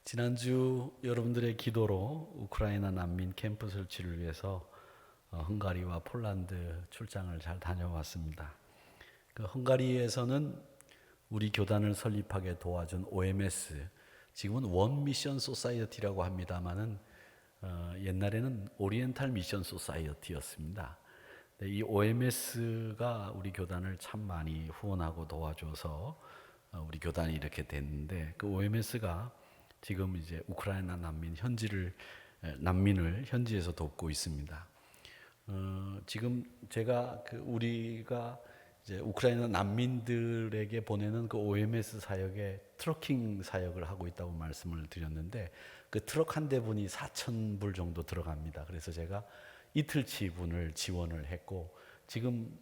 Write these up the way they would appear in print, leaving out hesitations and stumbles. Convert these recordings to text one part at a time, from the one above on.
지난주 여러분들의 기도로 우크라이나 난민 캠프 설치를 위해서 헝가리와 폴란드 출장을 잘 다녀왔습니다. 그 헝가리에서는 우리 교단을 설립하게 도와준 OMS, 지금은 원 미션 소사이어티라고 합니다만은 옛날에는 오리엔탈 미션 소사이어티였습니다. 이 OMS가 우리 교단을 참 많이 후원하고 도와줘서 우리 교단이 이렇게 됐는데, 그 OMS가 지금 이제 우크라이나 난민을 현지에서 돕고 있습니다. 지금 제가 우리가 이제 우크라이나 난민들에게 보내는 그 OMS 사역에 트러킹 사역을 하고 있다고 말씀을 드렸는데, 그 트럭 한 대분이 4,000불 정도 들어갑니다. 그래서 제가 이틀치분을 지원을 했고, 지금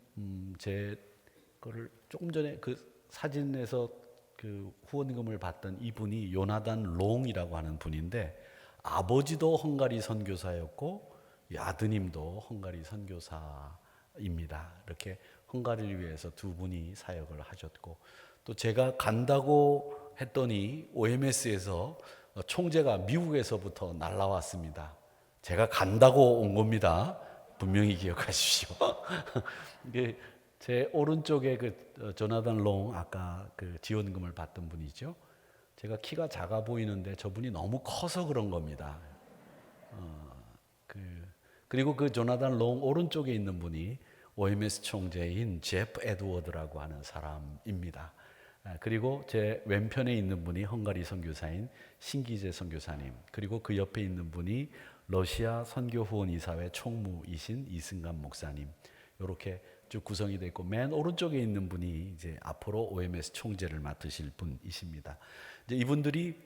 제 거를 조금 전에 그 사진에서 그 후원금을 받던 이분이 요나단 롱이라고 하는 분인데, 아버지도 헝가리 선교사였고 아드님도 헝가리 선교사입니다. 이렇게 헝가리를 위해서 두 분이 사역을 하셨고, 또 제가 간다고 했더니 OMS에서 총재가 미국에서부터 날라왔습니다. 제가 간다고 온 겁니다. 분명히 기억하십시오. 제 오른쪽에 조나단 롱, 아까 그 지원금을 받던 분이죠. 제가 키가 작아 보이는데 저분이 너무 커서 그런 겁니다. 그리고 그 조나단 롱 오른쪽에 있는 분이 OMS 총재인 제프 에드워드라고 하는 사람입니다. 그리고 제 왼편에 있는 분이 헝가리 선교사인 신기재 선교사님, 그리고 그 옆에 있는 분이 러시아 선교후원이사회 총무이신 이승감 목사님, 이렇게 쭉 구성이 되어 있고, 맨 오른쪽에 있는 분이 이제 앞으로 OMS 총재를 맡으실 분이십니다. 이제 이분들이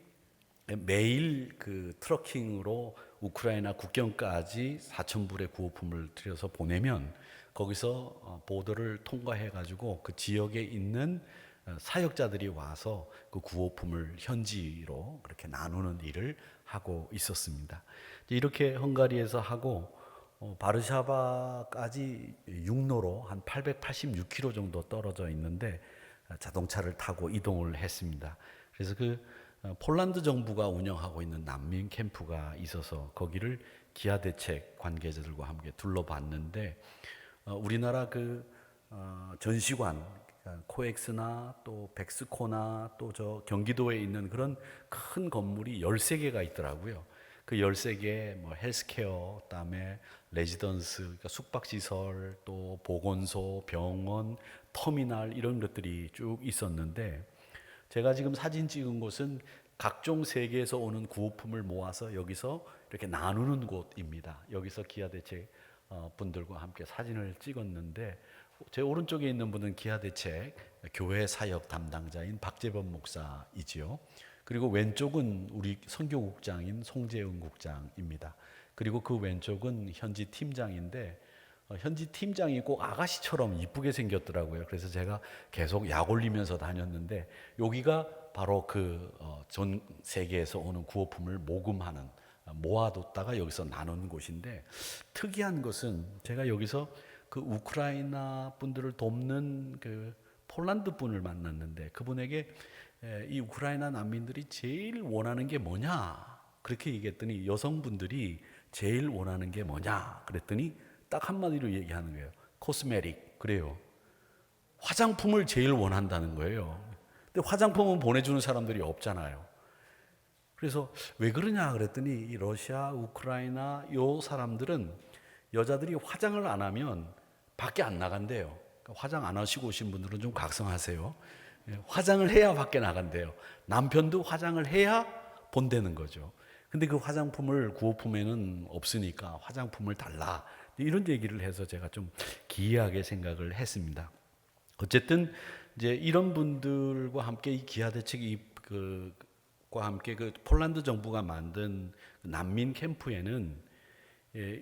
매일 그 트러킹으로 우크라이나 국경까지 4,000불의 구호품을 들여서 보내면, 거기서 보더를 통과해 가지고 그 지역에 있는 사역자들이 와서 그 구호품을 현지로 그렇게 나누는 일을 하고 있었습니다. 이렇게 헝가리에서 하고 바르샤바까지 육로로 한 886km 정도 떨어져 있는데 자동차를 타고 이동을 했습니다. 그래서 그 폴란드 정부가 운영하고 있는 난민 캠프가 있어서 거기를 기아대책 관계자들과 함께 둘러봤는데, 우리나라 전시관, 코엑스나 또 백스코나 또 저 경기도에 있는 그런 큰 건물이 13개가 있더라고요. 그 13개 헬스케어, 그다음에 레지던스, 그러니까 숙박시설, 또 보건소, 병원, 터미널, 이런 것들이 쭉 있었는데, 제가 지금 사진 찍은 곳은 각종 세계에서 오는 구호품을 모아서 여기서 이렇게 나누는 곳입니다. 여기서 기아대책 분들과 함께 사진을 찍었는데, 제 오른쪽에 있는 분은 기아대책 교회 사역 담당자인 박재범 목사이지요. 그리고 왼쪽은 우리 선교국장인 송재은 국장입니다. 그리고 그 왼쪽은 현지 팀장인데, 현지 팀장이 꼭 아가씨처럼 이쁘게 생겼더라고요. 그래서 제가 계속 약 올리면서 다녔는데, 여기가 바로 전 세계에서 오는 구호품을 모금하는, 모아뒀다가 여기서 나누는 곳인데, 특이한 것은 제가 여기서 그 우크라이나 분들을 돕는 그 폴란드 분을 만났는데, 그분에게 이 우크라이나 난민들이 제일 원하는 게 뭐냐 그렇게 얘기했더니, 여성분들이 제일 원하는 게 뭐냐 그랬더니 딱 한마디로 얘기하는 거예요. 코스메틱. 그래요. 화장품을 제일 원한다는 거예요. 근데 화장품은 보내주는 사람들이 없잖아요. 그래서 왜 그러냐 그랬더니, 이 러시아, 우크라이나 요 사람들은 여자들이 화장을 안 하면 밖에 안 나간대요. 그러니까 화장 안 하시고 오신 분들은 좀 각성하세요. 화장을 해야 밖에 나간대요. 남편도 화장을 해야 본다는 거죠. 근데 그 화장품을 구호품에는 없으니까 화장품을 달라, 이런 얘기를 해서 제가 좀 기이하게 생각을 했습니다. 어쨌든 이제 이런 분들과 함께 이 기아대책과 함께 그 폴란드 정부가 만든 난민 캠프에는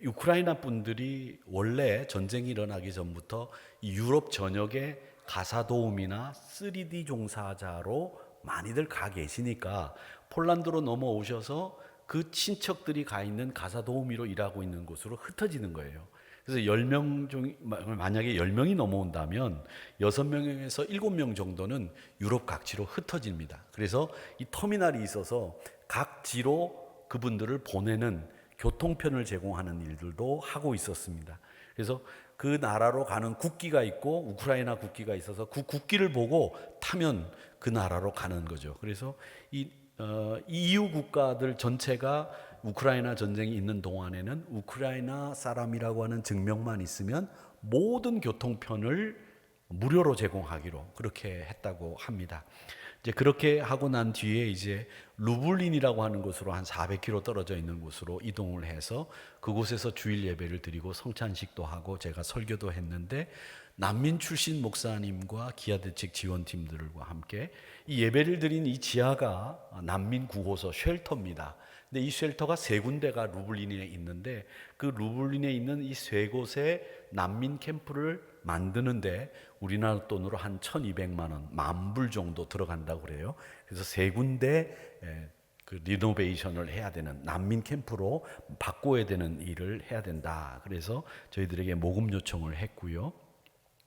우크라이나 분들이 원래 전쟁이 일어나기 전부터 이 유럽 전역에 가사도우미나 3D 종사자로 많이들 가 계시니까 폴란드로 넘어오셔서 그 친척들이 가 있는 가사도우미로 일하고 있는 곳으로 흩어지는 거예요. 그래서 10명 중 만약에 10명이 넘어온다면 6명에서 7명 정도는 유럽 각지로 흩어집니다. 그래서 이 터미널이 있어서 각지로 그분들을 보내는 교통편을 제공하는 일들도 하고 있었습니다. 그래서 그 나라로 가는 국기가 있고 우크라이나 국기가 있어서 그 국기를 보고 타면 그 나라로 가는 거죠. 그래서 이 EU 국가들 전체가 우크라이나 전쟁이 있는 동안에는 우크라이나 사람이라고 하는 증명만 있으면 모든 교통편을 무료로 제공하기로 그렇게 했다고 합니다. 이제 그렇게 하고 난 뒤에 이제 루블린이라고 하는 곳으로 한 400km 떨어져 있는 곳으로 이동을 해서 그곳에서 주일 예배를 드리고 성찬식도 하고 제가 설교도 했는데 난민 출신 목사님과 기아 대책 지원팀들과 함께 이 예배를 드린 이 지하가 난민 구호소 쉘터입니다. 근데 이 쉘터가 세 군데가 루블린에 있는데 그 루블린에 있는 이 세 곳의 난민 캠프를 만드는데 우리나라 돈으로 한 1,200만 원, 10,000불 정도 들어간다고 그래요. 그래서 세 군데 그 리노베이션을 해야 되는 난민 캠프로 바꿔야 되는 일을 해야 된다. 그래서 저희들에게 모금 요청을 했고요.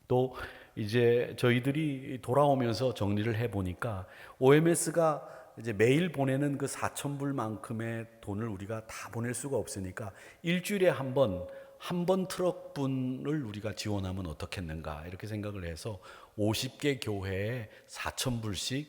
또 이제 저희들이 돌아오면서 정리를 해 보니까 OMS가 이제 매일 보내는 그 4,000불만큼의 돈을 우리가 다 보낼 수가 없으니까 일주일에 한 번 트럭분을 우리가 지원하면 어떻겠는가 이렇게 생각을 해서 50개 교회에 4,000불씩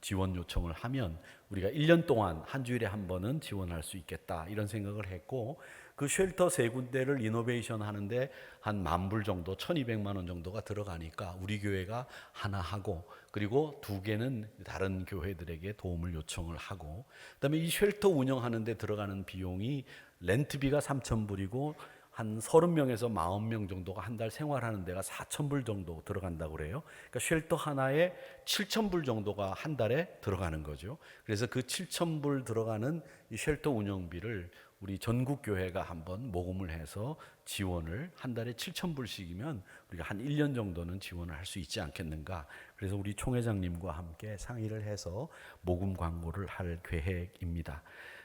지원 요청을 하면 우리가 1년 동안 한 주일에 한 번은 지원할 수 있겠다 이런 생각을 했고 그 쉘터 세 군데를 리노베이션 하는데 한 10,000불 정도 1,200만 원 정도가 들어가니까 우리 교회가 하나 하고 그리고 2개는 다른 교회들에게 도움을 요청을 하고 그다음에 이 쉘터 운영하는 데 들어가는 비용이 렌트비가 3,000불이고 한 30명에서 40명 정도가 한 달 생활하는 데가 4,000불 정도 들어간다고 그래요. 그러니까 쉘터 하나에 7,000불 정도가 한 달에 들어가는 거죠. 그래서 그 7,000불 들어가는 이 쉘터 운영비를 우리 전국 교회가 한번 모금을 해서 지원을 한 달에 7,000불씩이면 우리가 한 1년 정도는 지원을 할 수 있지 않겠는가. 그래서 우리 총회장님과 함께 상의를 해서 모금 광고를 할 계획입니다.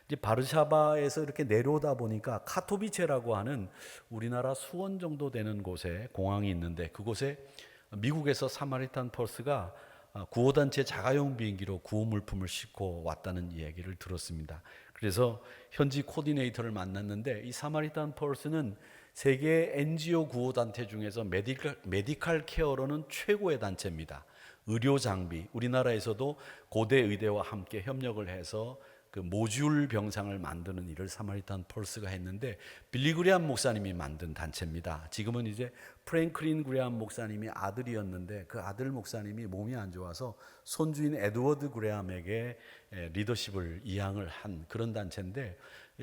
이제 바르샤바에서 이렇게 내려오다 보니까 카토비체라고 하는 우리나라 수원 정도 되는 곳에 공항이 있는데 그곳에 미국에서 사마리탄 펄스가 구호단체 자가용 비행기로 구호 물품을 싣고 왔다는 이야기를 들었습니다. 그래서 현지 코디네이터를 만났는데 이 사마리탄 펄스는 세계 NGO 구호단체 중에서 메디칼 케어로는 최고의 단체입니다. 의료 장비, 우리나라에서도 고대 의대와 함께 협력을 해서 그 모듈 병상을 만드는 일을 사마리탄 펄스가 했는데 빌리 그레암 목사님이 만든 단체입니다. 지금은 이제 프랭클린 그레암 목사님이 아들이었는데 그 아들 목사님이 몸이 안 좋아서 손주인 에드워드 그레암에게 리더십을 이양을 한 그런 단체인데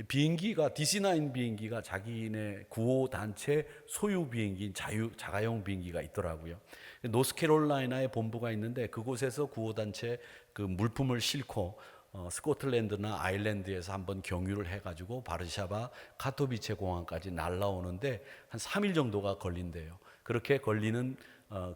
비행기가 DC-9 비행기가 자기네 구호 단체 소유 비행기인 자가용 비행기가 있더라고요. 노스캐롤라이나에 본부가 있는데 그곳에서 구호 단체 그 물품을 싣고 스코틀랜드나 아일랜드에서 한번 경유를 해가지고 바르샤바 카토비체 공항까지 날라오는데 한 3일 정도가 걸린대요. 그렇게 걸리는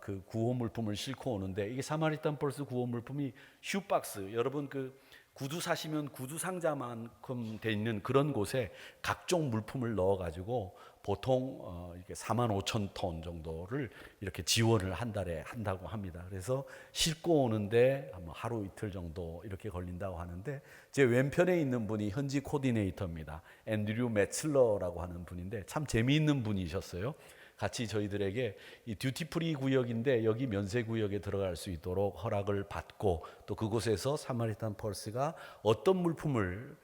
그 구호 물품을 싣고 오는데 이게 사마리탄 펄스 구호 물품이 슈박스 여러분 그 구두 사시면 구두 상자만큼 돼 있는 그런 곳에 각종 물품을 넣어가지고 보통 이렇게 45,000톤 정도를 이렇게 지원을 한 달에 한다고 합니다. 그래서 싣고 오는데 하루 이틀 정도 이렇게 걸린다고 하는데 제 왼편에 있는 분이 현지 코디네이터입니다. 앤드류 매틀러라고 하는 분인데 참 재미있는 분이셨어요. 같이 저희들에게 이 듀티프리 구역인데 여기 면세 구역에 들어갈 수 있도록 허락을 받고 또 그곳에서 사마리탄 펄스가 어떤 물품을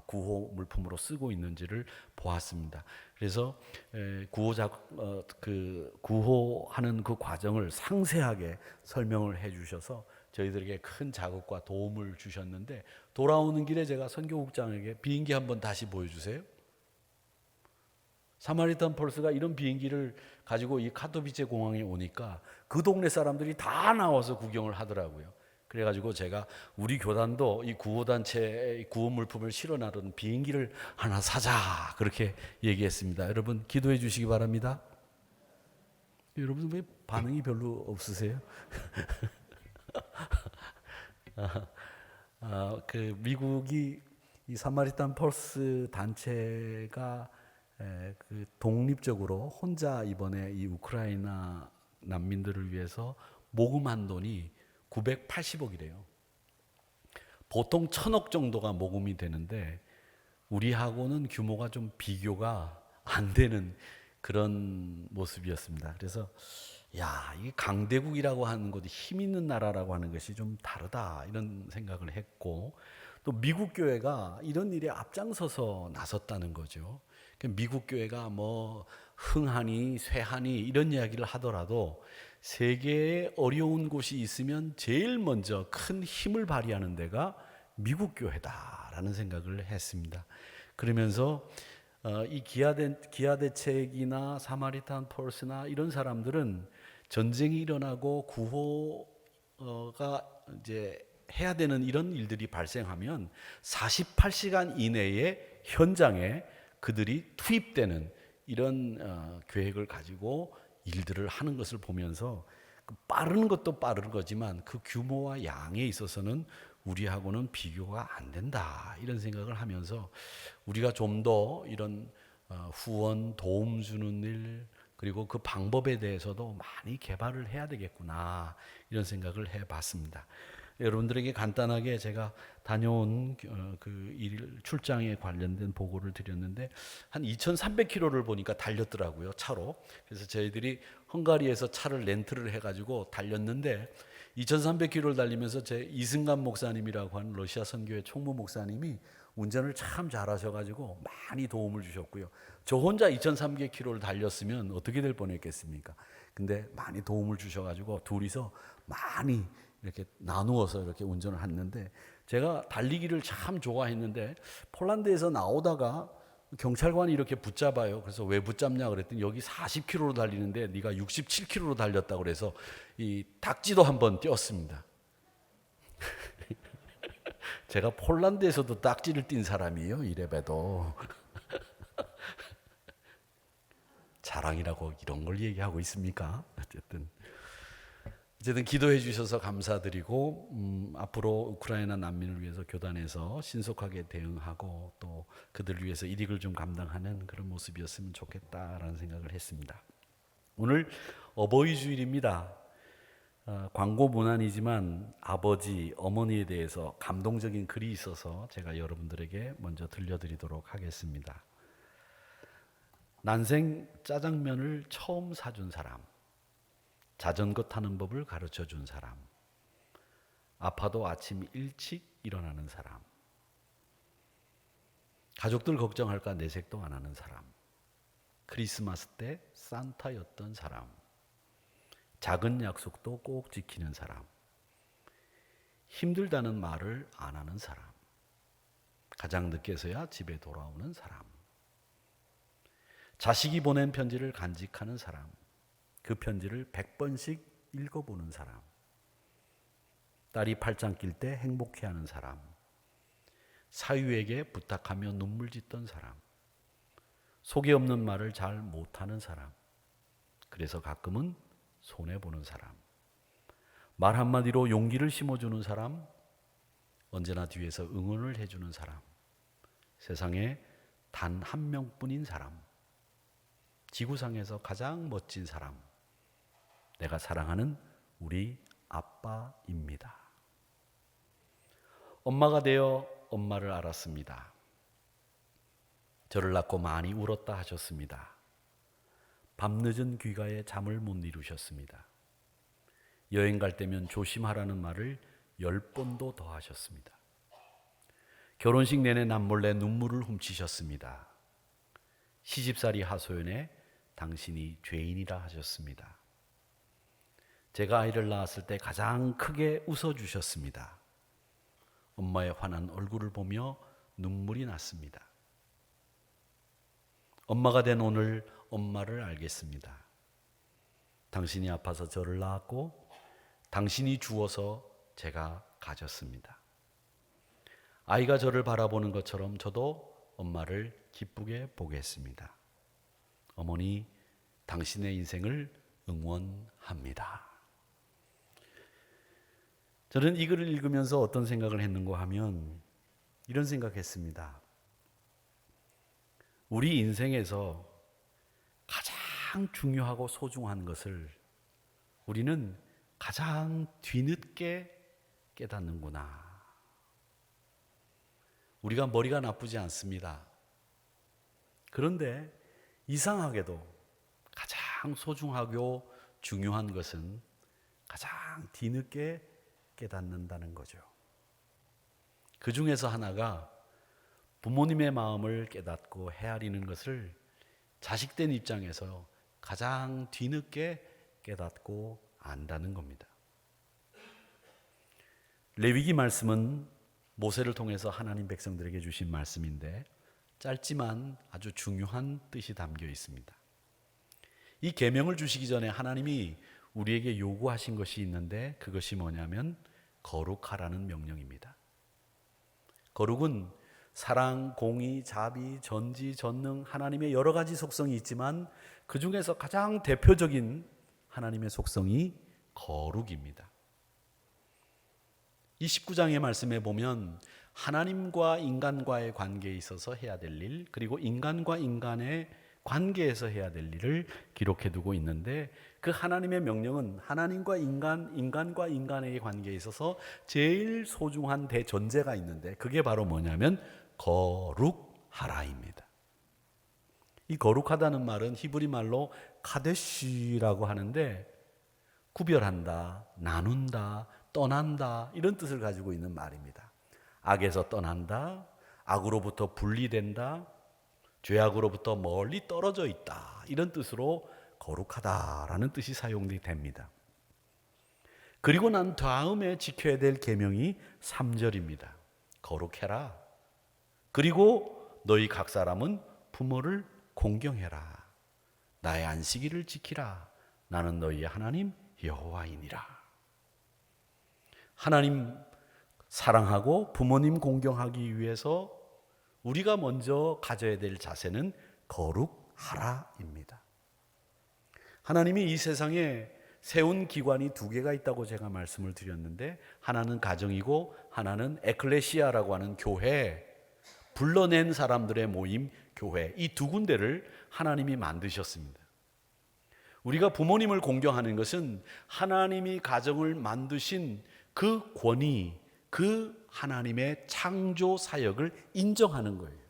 구호 물품으로 쓰고 있는지를 보았습니다. 그래서 구호하는 그 과정을 상세하게 설명을 해주셔서 저희들에게 큰 자극과 도움을 주셨는데 돌아오는 길에 제가 선교국장에게 비행기 한번 다시 보여주세요. 사마리탄 펄스가 이런 비행기를 가지고 이 카토비체 공항에 오니까 그 동네 사람들이 다 나와서 구경을 하더라고요. 그래가지고 제가 우리 교단도 이 구호단체 구호 물품을 실어 나르는 비행기를 하나 사자 그렇게 얘기했습니다. 여러분 기도해 주시기 바랍니다. 여러분 왜 반응이 별로 없으세요? 그 미국이 이 사마리탄 펄스 단체가 그 독립적으로 혼자 이번에 이 우크라이나 난민들을 위해서 모금한 돈이 980억이래요. 보통 1,000억 정도가 모금이 되는데 우리하고는 규모가 좀 비교가 안 되는 그런 모습이었습니다. 그래서 야, 이 강대국이라고 하는 것이 힘 있는 나라라고 하는 것이 좀 다르다 이런 생각을 했고, 또 미국 교회가 이런 일에 앞장서서 나섰다는 거죠. 미국 교회가 뭐 흥하니 쇠하니 이런 이야기를 하더라도 세계에 어려운 곳이 있으면 제일 먼저 큰 힘을 발휘하는 데가 미국 교회다라는 생각을 했습니다. 그러면서 이 기아대책이나 사마리탄 펄스나 이런 사람들은 전쟁이 일어나고 구호가 이제 해야 되는 이런 일들이 발생하면 48시간 이내에 현장에 그들이 투입되는 이런 계획을 가지고 일들을 하는 것을 보면서 빠른 것도 빠른 거지만 그 규모와 양에 있어서는 우리하고는 비교가 안 된다 이런 생각을 하면서 우리가 좀 더 이런 후원 도움 주는 일 그리고 그 방법에 대해서도 많이 개발을 해야 되겠구나 이런 생각을 해봤습니다. 여러분들에게 간단하게 제가 다녀온 그 일 출장에 관련된 보고를 드렸는데 한 2,300km를 보니까 달렸더라고요, 차로. 그래서 저희들이 헝가리에서 차를 렌트를 해가지고 달렸는데 2,300km를 달리면서 제 이승감 목사님이라고 하는 러시아 선교회 총무 목사님이 운전을 참 잘하셔가지고 많이 도움을 주셨고요. 저 혼자 2,300km를 달렸으면 어떻게 될 뻔했겠습니까? 근데 많이 도움을 주셔가지고 둘이서 많이 이렇게 나누어서 이렇게 운전을 했는데 제가 달리기를 참 좋아했는데 폴란드에서 나오다가 경찰관이 이렇게 붙잡아요. 그래서 왜 붙잡냐 그랬더니 여기 40km로 달리는데 네가 67km로 달렸다고 그래서 이 딱지도 한번 띄었습니다. 제가 폴란드에서도 딱지를 띈 사람이에요. 이래봬도. 자랑이라고 이런 걸 얘기하고 있습니까? 어쨌든 기도해 주셔서 감사드리고 앞으로 우크라이나 난민을 위해서 교단에서 신속하게 대응하고 또 그들을 위해서 일익을 좀 감당하는 그런 모습이었으면 좋겠다라는 생각을 했습니다. 오늘 어버이 주일입니다. 광고 문안이지만 아버지, 어머니에 대해서 감동적인 글이 있어서 제가 여러분들에게 먼저 들려드리도록 하겠습니다. 난생 짜장면을 처음 사준 사람, 자전거 타는 법을 가르쳐 준 사람, 아파도 아침 일찍 일어나는 사람, 가족들 걱정할까 내색도 안 하는 사람, 크리스마스 때 산타였던 사람, 작은 약속도 꼭 지키는 사람, 힘들다는 말을 안 하는 사람, 가장 늦게서야 집에 돌아오는 사람, 자식이 보낸 편지를 간직하는 사람, 그 편지를 100번씩 읽어보는 사람, 딸이 팔짱 낄 때 행복해하는 사람, 사위에게 부탁하며 눈물 짓던 사람, 속이 없는 말을 잘 못하는 사람, 그래서 가끔은 손해보는 사람, 말 한마디로 용기를 심어주는 사람, 언제나 뒤에서 응원을 해주는 사람, 세상에 단 한 명뿐인 사람, 지구상에서 가장 멋진 사람, 내가 사랑하는 우리 아빠입니다. 엄마가 되어 엄마를 알았습니다. 저를 낳고 많이 울었다 하셨습니다. 밤늦은 귀가에 잠을 못 이루셨습니다. 여행 갈 때면 조심하라는 말을 10번도 더 하셨습니다. 결혼식 내내 남몰래 눈물을 훔치셨습니다. 시집살이 하소연에 당신이 죄인이라 하셨습니다. 제가 아이를 낳았을 때 가장 크게 웃어주셨습니다. 엄마의 환한 얼굴을 보며 눈물이 났습니다. 엄마가 된 오늘 엄마를 알겠습니다. 당신이 아파서 저를 낳았고 당신이 주어서 제가 가졌습니다. 아이가 저를 바라보는 것처럼 저도 엄마를 기쁘게 보겠습니다. 어머니, 당신의 인생을 응원합니다. 저는 이 글을 읽으면서 어떤 생각을 했는가 하면 이런 생각했습니다. 우리 인생에서 가장 중요하고 소중한 것을 우리는 가장 뒤늦게 깨닫는구나. 우리가 머리가 나쁘지 않습니다. 그런데 이상하게도 가장 소중하고 중요한 것은 가장 뒤늦게 깨닫는다는 거죠. 그 중에서 하나가 부모님의 마음을 깨닫고 헤아리는 것을 자식된 입장에서 가장 뒤늦게 깨닫고 안다는 겁니다. 레위기 말씀은 모세를 통해서 하나님 백성들에게 주신 말씀인데 짧지만 아주 중요한 뜻이 담겨 있습니다. 이 계명을 주시기 전에 하나님이 우리에게 요구하신 것이 있는데 그것이 뭐냐면 거룩하라는 명령입니다. 거룩은 사랑, 공의, 자비, 전지, 전능 하나님의 여러 가지 속성이 있지만 그 중에서 가장 대표적인 하나님의 속성이 거룩입니다. 이 19장의 말씀에 보면 하나님과 인간과의 관계에 있어서 해야 될 일, 그리고 인간과 인간의 관계에서 해야 될 일을 기록해 두고 있는데 그 하나님의 명령은 하나님과 인간, 인간과 인간의 관계에 있어서 제일 소중한 대전제가 있는데 그게 바로 뭐냐면 거룩하라입니다. 이 거룩하다는 말은 히브리 말로 카데시라고 하는데 구별한다, 나눈다, 떠난다 이런 뜻을 가지고 있는 말입니다. 악에서 떠난다, 악으로부터 분리된다, 죄악으로부터 멀리 떨어져 있다 이런 뜻으로 거룩하다라는 뜻이 사용됩니다. 그리고 난 다음에 지켜야 될 계명이 3절입니다. 거룩해라. 그리고 너희 각 사람은 부모를 공경해라. 나의 안식일을 지키라. 나는 너희의 하나님 여호와이니라. 하나님 사랑하고 부모님 공경하기 위해서 우리가 먼저 가져야 될 자세는 거룩하라입니다. 하나님이 이 세상에 세운 기관이 2개가 있다고 제가 말씀을 드렸는데 하나는 가정이고 하나는 에클레시아라고 하는 교회, 불러낸 사람들의 모임 교회, 이 2군데를 하나님이 만드셨습니다. 우리가 부모님을 공경하는 것은 하나님이 가정을 만드신 그 권위, 그 하나님의 창조 사역을 인정하는 거예요.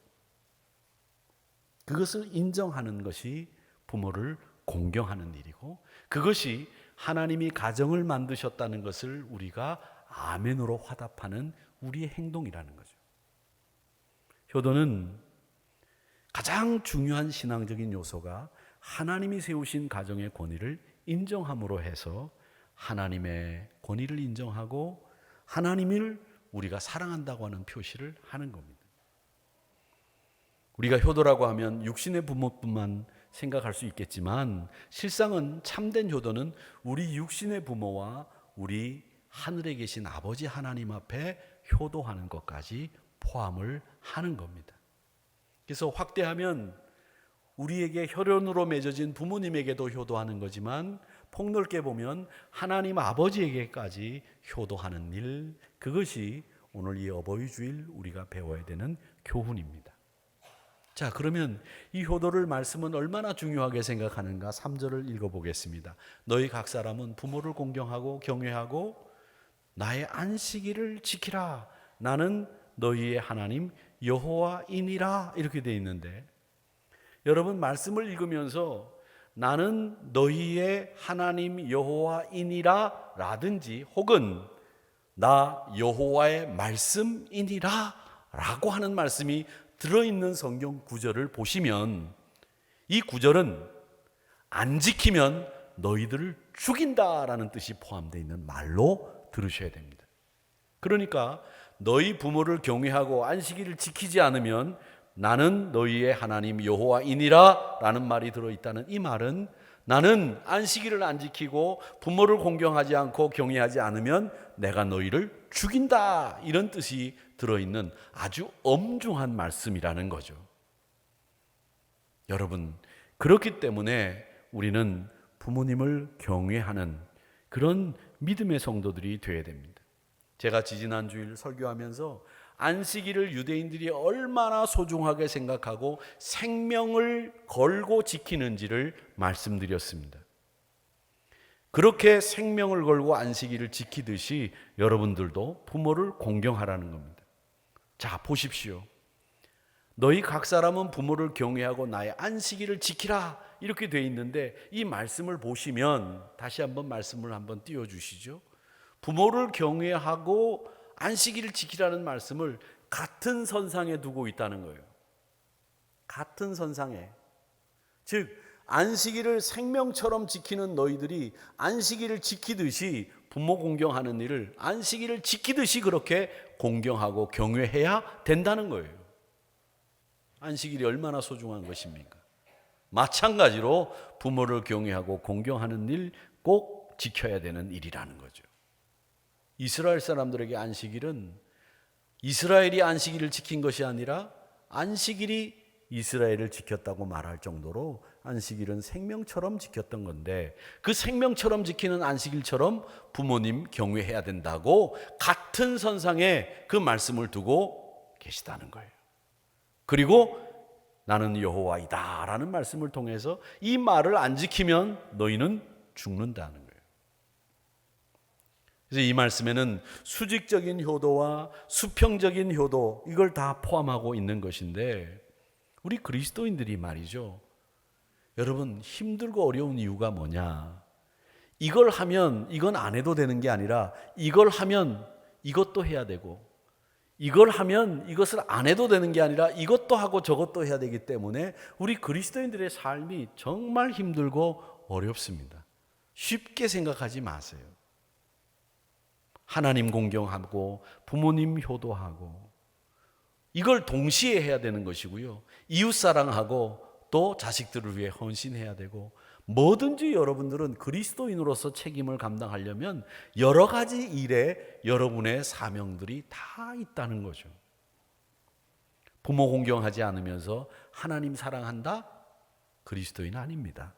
그것을 인정하는 것이 부모를 공경하는 일이고 그것이 하나님이 가정을 만드셨다는 것을 우리가 아멘으로 화답하는 우리의 행동이라는 거죠. 효도는 가장 중요한 신앙적인 요소가 하나님이 세우신 가정의 권위를 인정함으로 해서 하나님의 권위를 인정하고 하나님을 우리가 사랑한다고 하는 표시를 하는 겁니다. 우리가 효도라고 하면 육신의 부모뿐만 생각할 수 있겠지만 실상은 참된 효도는 우리 육신의 부모와 우리 하늘에 계신 아버지 하나님 앞에 효도하는 것까지 포함을 하는 겁니다. 그래서 확대하면 우리에게 혈연으로 맺어진 부모님에게도 효도하는 거지만 폭넓게 보면 하나님 아버지에게까지 효도하는 일, 그것이 오늘 이 어버이 주일 우리가 배워야 되는 교훈입니다. 자, 그러면 이 효도를 말씀은 얼마나 중요하게 생각하는가 3절을 읽어보겠습니다. 너희 각 사람은 부모를 공경하고 경외하고 나의 안식일을 지키라. 나는 너희의 하나님 여호와이니라 이렇게 되어 있는데 여러분 말씀을 읽으면서 나는 너희의 하나님 여호와이니라 라든지 혹은 나 여호와의 말씀이니라 라고 하는 말씀이 들어있는 성경 구절을 보시면 이 구절은 안 지키면 너희들을 죽인다라는 뜻이 포함되어 있는 말로 들으셔야 됩니다. 그러니까 너희 부모를 경외하고 안식일을 지키지 않으면 나는 너희의 하나님 여호와이니라 라는 말이 들어있다는 이 말은 나는 안식일을 안 지키고 부모를 공경하지 않고 경외하지 않으면 내가 너희를 죽인다 이런 뜻이 들어있는 아주 엄중한 말씀이라는 거죠. 여러분 그렇기 때문에 우리는 부모님을 경외하는 그런 믿음의 성도들이 되어야 됩니다. 제가 지지난 주일 설교하면서 안식일을 유대인들이 얼마나 소중하게 생각하고 생명을 걸고 지키는지를 말씀드렸습니다. 그렇게 생명을 걸고 안식일을 지키듯이 여러분들도 부모를 공경하라는 겁니다. 자, 보십시오. 너희 각 사람은 부모를 경외하고 나의 안식일을 지키라 이렇게 돼 있는데, 이 말씀을 보시면 다시 한번 말씀을 한번 띄워주시죠. 부모를 경외하고 안식일을 지키라는 말씀을 같은 선상에 두고 있다는 거예요. 같은 선상에. 즉 안식일을 생명처럼 지키는 너희들이 안식일을 지키듯이 부모 공경하는 일을 안식일을 지키듯이 그렇게 공경하고 경외해야 된다는 거예요. 안식일이 얼마나 소중한 것입니까? 마찬가지로 부모를 경외하고 공경하는 일 꼭 지켜야 되는 일이라는 거죠. 이스라엘 사람들에게 안식일은 이스라엘이 안식일을 지킨 것이 아니라 안식일이 이스라엘을 지켰다고 말할 정도로 안식일은 생명처럼 지켰던 건데, 그 생명처럼 지키는 안식일처럼 부모님 경외해야 된다고 같은 선상에 그 말씀을 두고 계시다는 거예요. 그리고 나는 여호와이다 라는 말씀을 통해서 이 말을 안 지키면 너희는 죽는다는 거예요. 그래서 이 말씀에는 수직적인 효도와 수평적인 효도, 이걸 다 포함하고 있는 것인데, 우리 그리스도인들이 말이죠, 여러분 힘들고 어려운 이유가 뭐냐? 이걸 하면 이건 안 해도 되는 게 아니라 이걸 하면 이것도 해야 되고, 이걸 하면 이것을 안 해도 되는 게 아니라 이것도 하고 저것도 해야 되기 때문에 우리 그리스도인들의 삶이 정말 힘들고 어렵습니다. 쉽게 생각하지 마세요. 하나님 공경하고 부모님 효도하고 이걸 동시에 해야 되는 것이고요, 이웃 사랑하고 또 자식들을 위해 헌신해야 되고, 뭐든지 여러분들은 그리스도인으로서 책임을 감당하려면 여러 가지 일에 여러분의 사명들이 다 있다는 거죠. 부모 공경하지 않으면서 하나님 사랑한다? 그리스도인 아닙니다.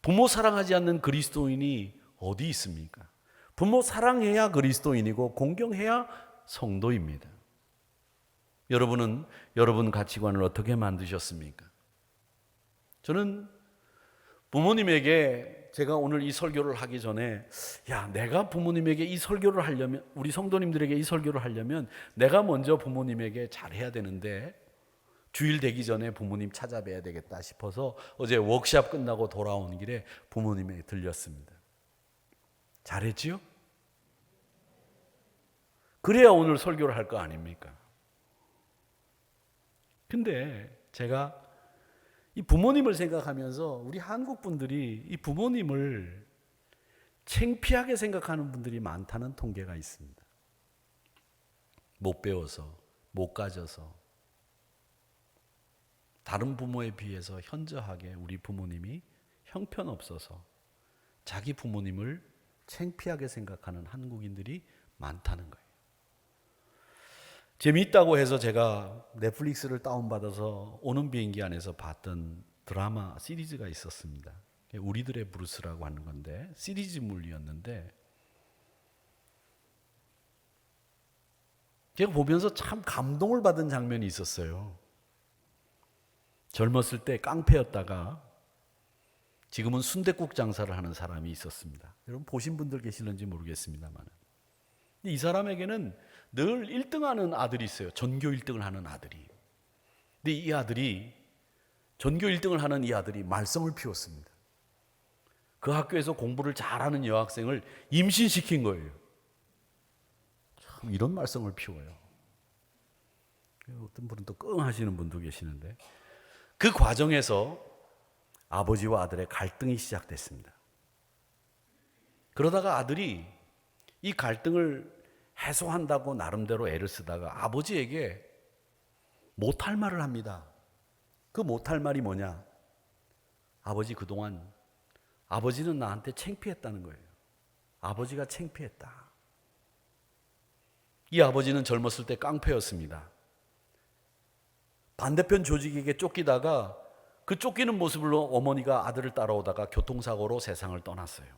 부모 사랑하지 않는 그리스도인이 어디 있습니까? 부모 사랑해야 그리스도인이고 공경해야 성도입니다. 여러분은 여러분 가치관을 어떻게 만드셨습니까? 저는 부모님에게, 제가 오늘 이 설교를 하기 전에, 내가 부모님에게 이 설교를 하려면, 우리 성도님들에게 이 설교를 하려면 내가 먼저 부모님에게 잘해야 되는데 주일 되기 전에 부모님 찾아뵈야 되겠다 싶어서 어제 워크숍 끝나고 돌아온 길에 부모님에게 들렸습니다. 잘했지요? 그래야 오늘 설교를 할 거 아닙니까? 근데 제가 이 부모님을 생각하면서 우리 한국 분들이 이 부모님을 창피하게 생각하는 분들이 많다는 통계가 있습니다. 못 배워서, 못 가져서, 다른 부모에 비해서 현저하게 우리 부모님이 형편없어서 자기 부모님을 창피하게 생각하는 한국인들이 많다는 거예요. 재미있다고 해서 제가 넷플릭스를 다운받아서 오는 비행기 안에서 봤던 드라마 시리즈가 있었습니다. 우리들의 브루스라고 하는 건데 시리즈물이었는데, 제가 보면서 참 감동을 받은 장면이 있었어요. 젊었을 때 깡패였다가 지금은 순댓국 장사를 하는 사람이 있었습니다. 여러분 보신 분들 계시는지 모르겠습니다만, 이 사람에게는 늘 1등하는 아들이 있어요. 전교 1등을 하는 아들이. 근데 이 아들이, 전교 1등을 하는 이 아들이 말썽을 피웠습니다. 그 학교에서 공부를 잘하는 여학생을 임신시킨 거예요. 참 이런 말썽을 피워요. 어떤 분은 또 끙 하시는 분도 계시는데, 그 과정에서 아버지와 아들의 갈등이 시작됐습니다. 그러다가 아들이 이 갈등을 해소한다고 나름대로 애를 쓰다가 아버지에게 못할 말을 합니다. 그 못할 말이 뭐냐? 아버지, 그동안 아버지는 나한테 창피했다는 거예요. 아버지가 창피했다. 이 아버지는 젊었을 때 깡패였습니다. 반대편 조직에게 쫓기다가 그 쫓기는 모습으로 어머니가 아들을 따라오다가 교통사고로 세상을 떠났어요.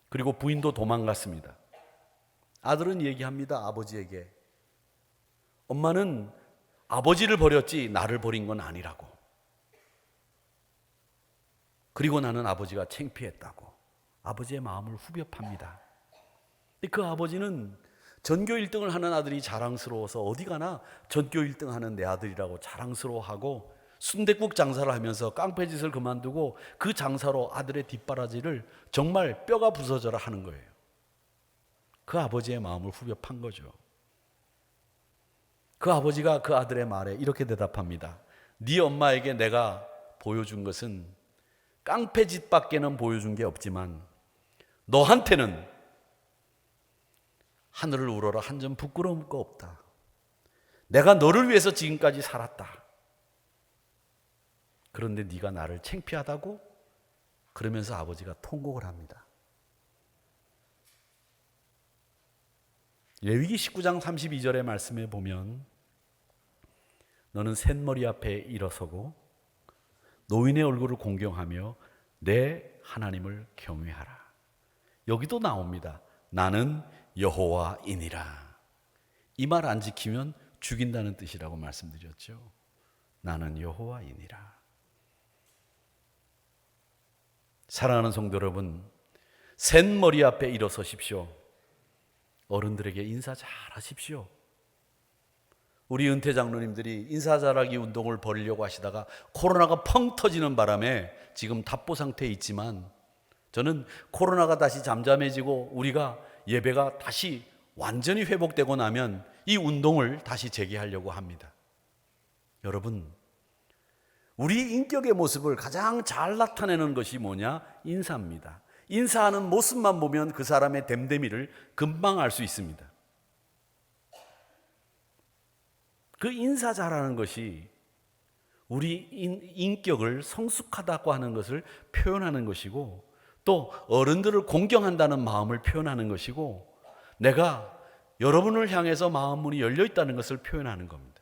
그리고 부인도 도망갔습니다. 아들은 얘기합니다. 아버지에게, 엄마는 아버지를 버렸지 나를 버린 건 아니라고. 그리고 나는 아버지가 창피했다고 아버지의 마음을 후벼 팝니다. 그 아버지는 전교 1등을 하는 아들이 자랑스러워서 어디 가나 전교 1등 하는 내 아들이라고 자랑스러워하고, 순댓국 장사를 하면서 깡패짓을 그만두고 그 장사로 아들의 뒷바라지를 정말 뼈가 부서져라 하는 거예요. 그 아버지의 마음을 후벼 판 거죠. 그 아버지가 그 아들의 말에 이렇게 대답합니다. 네 엄마에게 내가 보여준 것은 깡패짓밖에는 보여준 게 없지만 너한테는 하늘을 우러러 한 점 부끄러운 거 없다. 내가 너를 위해서 지금까지 살았다. 그런데 네가 나를 창피하다고? 그러면서 아버지가 통곡을 합니다. 레위기 19장 32절의 말씀에 보면 너는 셋머리 앞에 일어서고 노인의 얼굴을 공경하며 내 하나님을 경외하라. 여기도 나옵니다. 나는 여호와이니라. 이 말 안 지키면 죽인다는 뜻이라고 말씀드렸죠. 나는 여호와이니라. 사랑하는 성도 여러분, 셋머리 앞에 일어서십시오. 어른들에게 인사 잘 하십시오. 우리 은퇴 장로님들이 인사 잘하기 운동을 벌이려고 하시다가 코로나가 펑 터지는 바람에 지금 답보 상태에 있지만, 저는 코로나가 다시 잠잠해지고 우리가 예배가 다시 완전히 회복되고 나면 이 운동을 다시 재개하려고 합니다. 여러분, 우리 인격의 모습을 가장 잘 나타내는 것이 뭐냐? 인사입니다. 인사하는 모습만 보면 그 사람의 됨됨이를 금방 알 수 있습니다. 그 인사 잘하는 것이 우리 인격을 성숙하다고 하는 것을 표현하는 것이고, 또 어른들을 공경한다는 마음을 표현하는 것이고, 내가 여러분을 향해서 마음문이 열려 있다는 것을 표현하는 겁니다.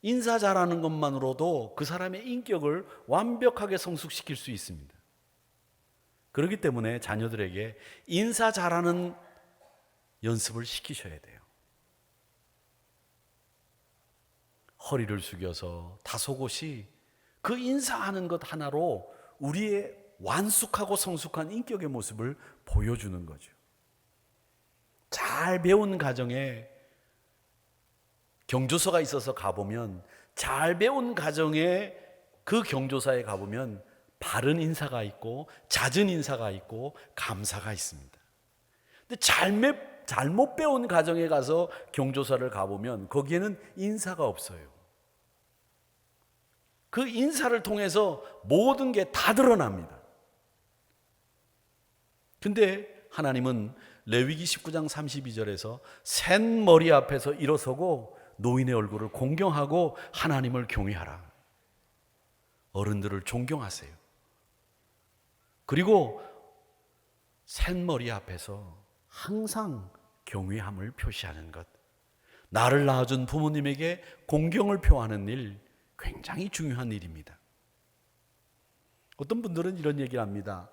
인사 잘하는 것만으로도 그 사람의 인격을 완벽하게 성숙시킬 수 있습니다. 그렇기 때문에 자녀들에게 인사 잘하는 연습을 시키셔야 돼요. 허리를 숙여서 다소곳이 그 인사하는 것 하나로 우리의 완숙하고 성숙한 인격의 모습을 보여주는 거죠. 잘 배운 가정에 경조사가 있어서 가보면, 잘 배운 가정에 그 경조사에 가보면 바른 인사가 있고 잦은 인사가 있고 감사가 있습니다. 근데 잘못 배운 가정에 가서 경조사를 가보면 거기에는 인사가 없어요. 그 인사를 통해서 모든 게 다 드러납니다. 근데 하나님은 레위기 19장 32절에서 셋머리 앞에서 일어서고 노인의 얼굴을 공경하고 하나님을 경외하라. 어른들을 존경하세요. 그리고 셋머리 앞에서 항상 경외함을 표시하는 것, 나를 낳아준 부모님에게 공경을 표하는 일, 굉장히 중요한 일입니다. 어떤 분들은 이런 얘기를 합니다.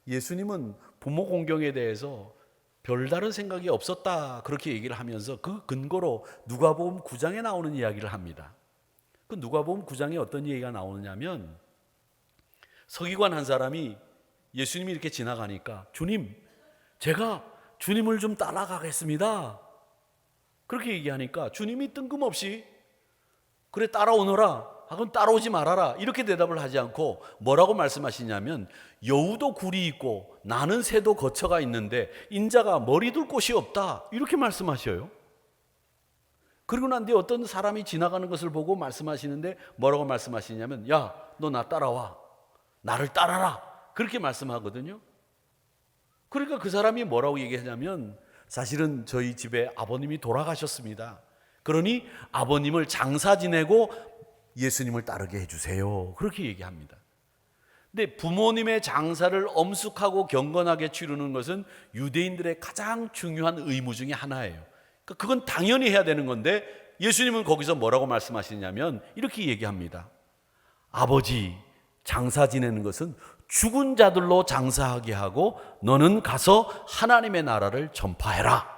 예수님은 부모 공경에 대해서 별다른 생각이 없었다, 그렇게 얘기를 하면서 그 근거로 누가복음 9장에 나오는 이야기를 합니다. 그 누가복음 9장에 어떤 얘기가 나오느냐면, 서기관 한 사람이 예수님이 이렇게 지나가니까 주님, 제가 주님을 좀 따라가겠습니다, 그렇게 얘기하니까 주님이 뜬금없이 그래 따라오너라, 그럼 따라오지 말아라, 이렇게 대답을 하지 않고 뭐라고 말씀하시냐면, 여우도 굴이 있고 나는 새도 거처가 있는데 인자가 머리 둘 곳이 없다, 이렇게 말씀하셔요. 그리고 난 뒤에 어떤 사람이 지나가는 것을 보고 말씀하시는데 뭐라고 말씀하시냐면, 야, 너 나 따라와, 나를 따라라, 그렇게 말씀하거든요. 그러니까 그 사람이 뭐라고 얘기하냐면, 사실은 저희 집에 아버님이 돌아가셨습니다. 그러니 아버님을 장사 지내고 예수님을 따르게 해주세요, 그렇게 얘기합니다. 근데 부모님의 장사를 엄숙하고 경건하게 치르는 것은 유대인들의 가장 중요한 의무 중에 하나예요. 그러니까 그건 당연히 해야 되는 건데, 예수님은 거기서 뭐라고 말씀하시냐면 이렇게 얘기합니다. 아버지, 장사 지내는 것은 죽은 자들로 장사하게 하고 너는 가서 하나님의 나라를 전파해라.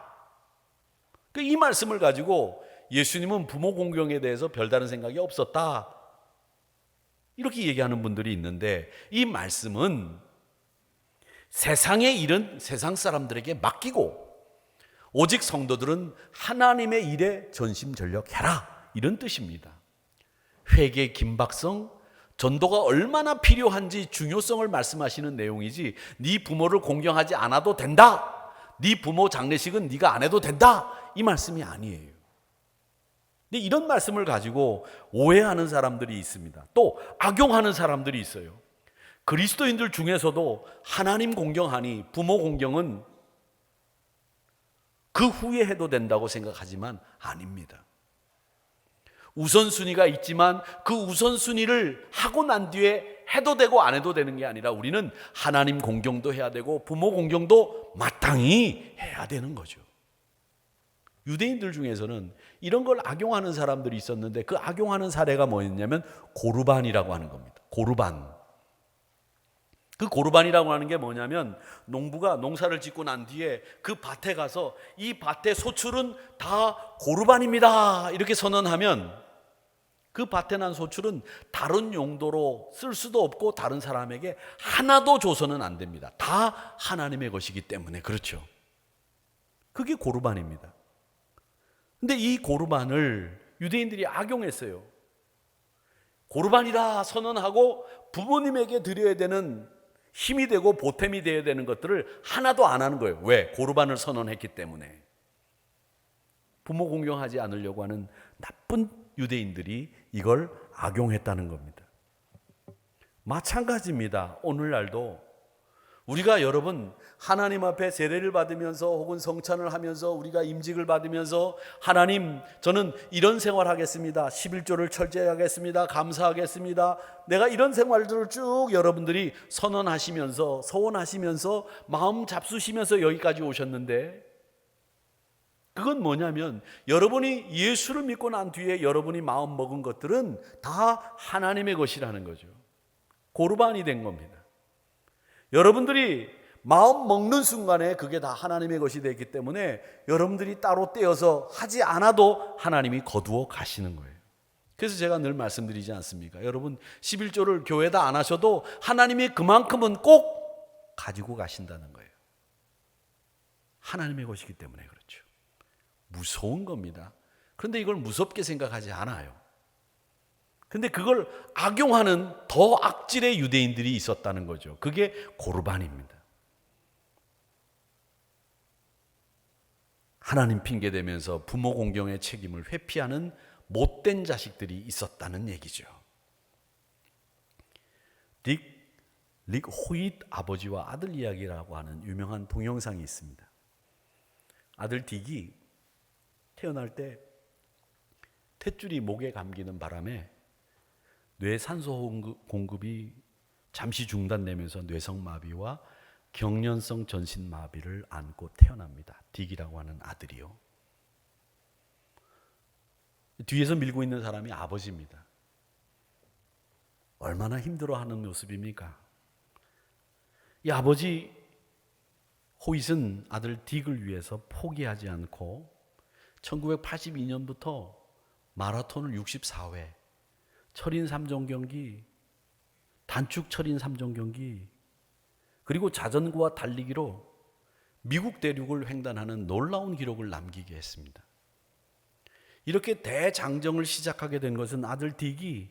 이 말씀을 가지고 예수님은 부모 공경에 대해서 별다른 생각이 없었다, 이렇게 얘기하는 분들이 있는데, 이 말씀은 세상의 일은 세상 사람들에게 맡기고 오직 성도들은 하나님의 일에 전심전력해라, 이런 뜻입니다. 회개 긴박성, 전도가 얼마나 필요한지 중요성을 말씀하시는 내용이지, 네 부모를 공경하지 않아도 된다, 네 부모 장례식은 네가 안 해도 된다, 이 말씀이 아니에요. 근데 이런 말씀을 가지고 오해하는 사람들이 있습니다. 또 악용하는 사람들이 있어요. 그리스도인들 중에서도 하나님 공경하니 부모 공경은 그 후에 해도 된다고 생각하지만 아닙니다. 우선순위가 있지만 그 우선순위를 하고 난 뒤에 해도 되고 안 해도 되는 게 아니라 우리는 하나님 공경도 해야 되고 부모 공경도 마땅히 해야 되는 거죠. 유대인들 중에서는 이런 걸 악용하는 사람들이 있었는데, 그 악용하는 사례가 뭐였냐면 고르반이라고 하는 겁니다. 고르반. 그 고르반이라고 하는 게 뭐냐면, 농부가 농사를 짓고 난 뒤에 그 밭에 가서 이 밭의 소출은 다 고르반입니다, 이렇게 선언하면 그 밭에 난 소출은 다른 용도로 쓸 수도 없고 다른 사람에게 하나도 줘서는 안 됩니다. 다 하나님의 것이기 때문에. 그렇죠. 그게 고르반입니다. 근데 이 고르반을 유대인들이 악용했어요. 고르반이라 선언하고 부모님에게 드려야 되는 힘이 되고 보탬이 되어야 되는 것들을 하나도 안 하는 거예요. 왜? 고르반을 선언했기 때문에. 부모 공경하지 않으려고 하는 나쁜 유대인들이 이걸 악용했다는 겁니다. 마찬가지입니다. 오늘날도 우리가 여러분 하나님 앞에 세례를 받으면서 혹은 성찬을 하면서 우리가 임직을 받으면서, 하나님 저는 이런 생활하겠습니다, 11조를 철저히 하겠습니다, 감사하겠습니다, 내가 이런 생활들을 쭉 여러분들이 선언하시면서 서원하시면서 마음 잡수시면서 여기까지 오셨는데, 그건 뭐냐면 여러분이 예수를 믿고 난 뒤에 여러분이 마음 먹은 것들은 다 하나님의 것이라는 거죠. 고르반이 된 겁니다. 여러분들이 마음 먹는 순간에 그게 다 하나님의 것이 되기 때문에 여러분들이 따로 떼어서 하지 않아도 하나님이 거두어 가시는 거예요. 그래서 제가 늘 말씀드리지 않습니까? 여러분 11조를 교회다 안 하셔도 하나님이 그만큼은 꼭 가지고 가신다는 거예요. 하나님의 것이기 때문에 그렇죠. 무서운 겁니다. 그런데 이걸 무섭게 생각하지 않아요. 근데 그걸 악용하는 더 악질의 유대인들이 있었다는 거죠. 그게 고르반입니다. 하나님 핑계대면서 부모 공경의 책임을 회피하는 못된 자식들이 있었다는 얘기죠. 릭 호잇 아버지와 아들 이야기라고 하는 유명한 동영상이 있습니다. 아들 딕이 태어날 때 탯줄이 목에 감기는 바람에 뇌 산소 공급이 잠시 중단되면서 뇌성마비와 경련성 전신마비를 안고 태어납니다. 딕이라고 하는 아들이요. 뒤에서 밀고 있는 사람이 아버지입니다. 얼마나 힘들어하는 모습입니까? 이 아버지 호잇은 아들 딕을 위해서 포기하지 않고 1982년부터 마라톤을 64회, 철인 3종 경기, 단축 철인 3종 경기, 그리고 자전거와 달리기로 미국 대륙을 횡단하는 놀라운 기록을 남기게 했습니다. 이렇게 대장정을 시작하게 된 것은 아들 딕이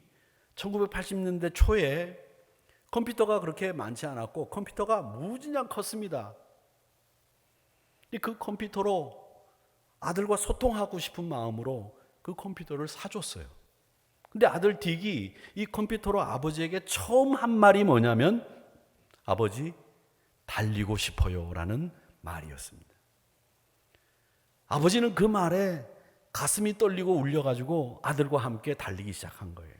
1980년대 초에 컴퓨터가 그렇게 많지 않았고 컴퓨터가 무진장 컸습니다. 그 컴퓨터로 아들과 소통하고 싶은 마음으로 그 컴퓨터를 사줬어요. 근데 아들 딕이 이 컴퓨터로 아버지에게 처음 한 말이 뭐냐면 아버지 달리고 싶어요 라는 말이었습니다. 아버지는 그 말에 가슴이 떨리고 울려가지고 아들과 함께 달리기 시작한 거예요.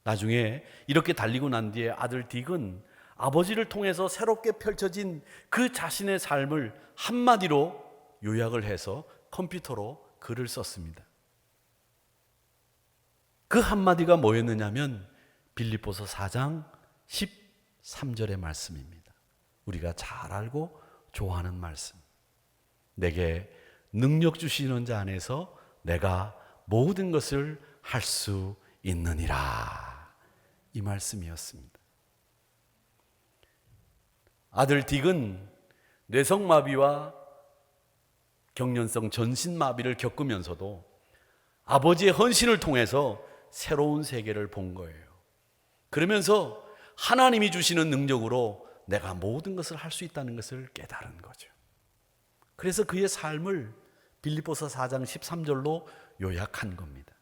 나중에 이렇게 달리고 난 뒤에 아들 딕은 아버지를 통해서 새롭게 펼쳐진 그 자신의 삶을 한마디로 요약을 해서 컴퓨터로 글을 썼습니다. 그 한마디가 뭐였느냐면 빌립보서 4장 13절의 말씀입니다. 우리가 잘 알고 좋아하는 말씀. 내게 능력 주시는 자 안에서 내가 모든 것을 할 수 있느니라. 이 말씀이었습니다. 아들 딕은 뇌성마비와 경련성 전신마비를 겪으면서도 아버지의 헌신을 통해서 새로운 세계를 본 거예요. 그러면서 하나님이 주시는 능력으로 내가 모든 것을 할 수 있다는 것을 깨달은 거죠. 그래서 그의 삶을 빌립보서 4장 13절로 요약한 겁니다.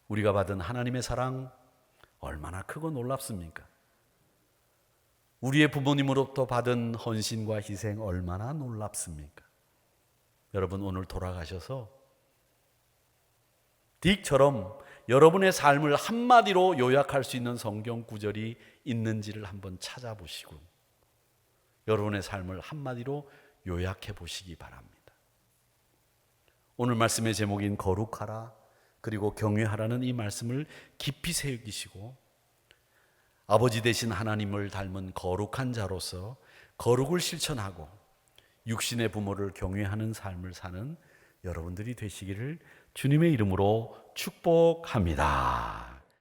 우리가 받은 하나님의 사랑 얼마나 크고 놀랍습니까? 우리의 부모님으로부터 받은 헌신과 희생 얼마나 놀랍습니까? 여러분, 오늘 돌아가셔서 딕처럼 여러분의 삶을 한마디로 요약할 수 있는 성경 구절이 있는지를 한번 찾아보시고 여러분의 삶을 한마디로 요약해 보시기 바랍니다. 오늘 말씀의 제목인 거룩하라 그리고 경외하라는 이 말씀을 깊이 새기시고 아버지 되신 하나님을 닮은 거룩한 자로서 거룩을 실천하고 육신의 부모를 경외하는 삶을 사는 여러분들이 되시기를 주님의 이름으로 축복합니다.